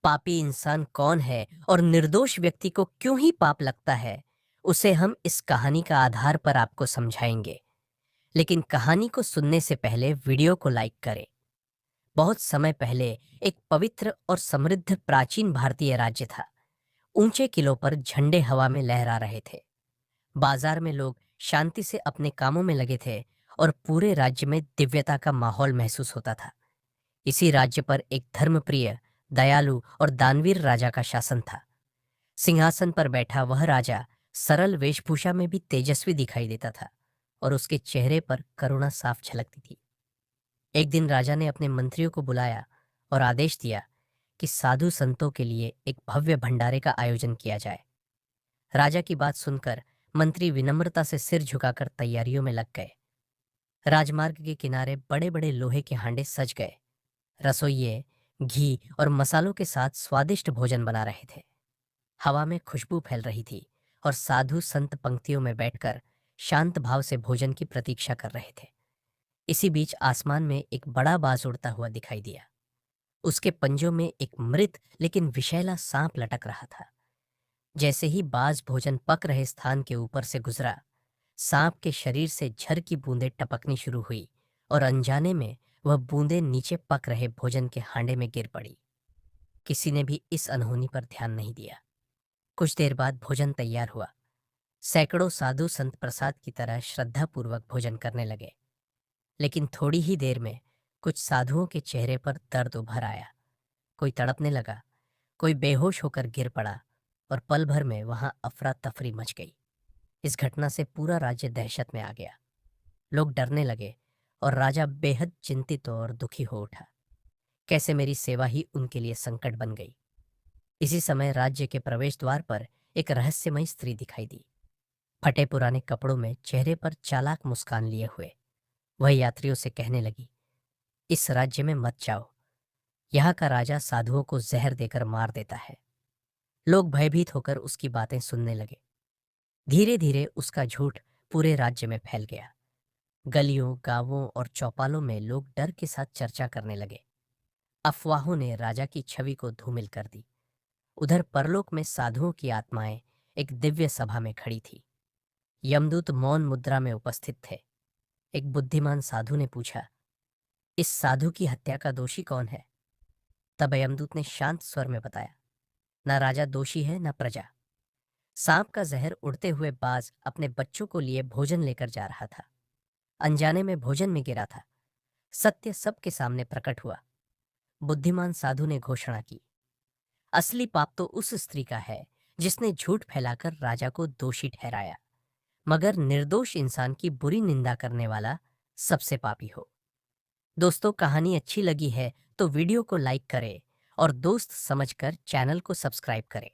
पापी इंसान कौन है और निर्दोष व्यक्ति को क्यों ही पाप लगता है, उसे हम इस कहानी का आधार पर आपको समझाएंगे। लेकिन कहानी को सुनने से पहले वीडियो को लाइक करें। बहुत समय पहले एक पवित्र और समृद्ध प्राचीन भारतीय राज्य था। ऊंचे किलों पर झंडे हवा में लहरा रहे थे। बाजार में लोग शांति से अपने कामों में लगे थे और पूरे राज्य में दिव्यता का माहौल महसूस होता था। इसी राज्य पर एक धर्मप्रिय, दयालु और दानवीर राजा का शासन था। सिंहासन पर बैठा वह राजा सरल वेशभूषा में भी तेजस्वी दिखाई देता था और उसके चेहरे पर करुणा साफ झलकती थी। एक दिन राजा ने अपने मंत्रियों को बुलाया और आदेश दिया कि साधु संतों के लिए एक भव्य भंडारे का आयोजन किया जाए। राजा की बात सुनकर मंत्री विनम्रता से सिर झुकाकर तैयारियों में लग गए। राजमार्ग के किनारे बड़े बड़े लोहे के हांडे सज गए। रसोइये घी और मसालों के साथ स्वादिष्ट भोजन बना रहे थे। हवा में खुशबू फैल रही थी और साधु संत पंक्तियों में बैठकर शांत भाव से भोजन की प्रतीक्षा कर रहे थे। इसी बीच आसमान में एक बड़ा बाज उड़ता हुआ दिखाई दिया। उसके पंजों में एक मृत लेकिन विषैला सांप लटक रहा था। जैसे ही बाज भोजन पक रहे स्थान के ऊपर से गुजरा, सांप के शरीर से झर की बूंदें टपकनी शुरू हुई और अनजाने में वह बूंदें नीचे पक रहे भोजन के हांडे में गिर पड़ी। किसी ने भी इस अनहोनी पर ध्यान नहीं दिया। कुछ देर बाद भोजन तैयार हुआ। सैकड़ों साधु संत प्रसाद की तरह श्रद्धापूर्वक भोजन करने लगे। लेकिन थोड़ी ही देर में कुछ साधुओं के चेहरे पर दर्द उभर आया। कोई तड़पने लगा, कोई बेहोश होकर गिर पड़ा और पल भर में वहां अफरा तफरी मच गई। इस घटना से पूरा राज्य दहशत में आ गया। लोग डरने लगे और राजा बेहद चिंतित और दुखी हो उठा। कैसे मेरी सेवा ही उनके लिए संकट बन गई। इसी समय राज्य के प्रवेश द्वार पर एक रहस्यमयी स्त्री दिखाई दी। फटे पुराने कपड़ों में चेहरे पर चालाक मुस्कान लिए हुए वह यात्रियों से कहने लगी, इस राज्य में मत जाओ। यहाँ का राजा साधुओं को जहर देकर मार देता है। लोग भयभीत होकर उसकी बातें सुनने लगे। धीरे धीरे उसका झूठ पूरे राज्य में फैल गया। गलियों, गांवों और चौपालों में लोग डर के साथ चर्चा करने लगे। अफवाहों ने राजा की छवि को धूमिल कर दी। उधर परलोक में साधुओं की आत्माएं एक दिव्य सभा में खड़ी थी। यमदूत मौन मुद्रा में उपस्थित थे। एक बुद्धिमान साधु ने पूछा, इस साधु की हत्या का दोषी कौन है? तब यमदूत ने शांत स्वर में बताया, ना राजा दोषी है ना प्रजा। सांप का जहर उड़ते हुए बाज अपने बच्चों को लिए भोजन लेकर जा रहा था। अनजाने में भोजन में गिरा था। सत्य सबके सामने प्रकट हुआ। बुद्धिमान साधु ने घोषणा की, असली पाप तो उस स्त्री का है जिसने झूठ फैलाकर राजा को दोषी ठहराया, मगर निर्दोष इंसान की बुरी निंदा करने वाला सबसे पापी हो। दोस्तों, कहानी अच्छी लगी है तो वीडियो को लाइक करें और दोस्त समझकर चैनल को सब्सक्राइब करें।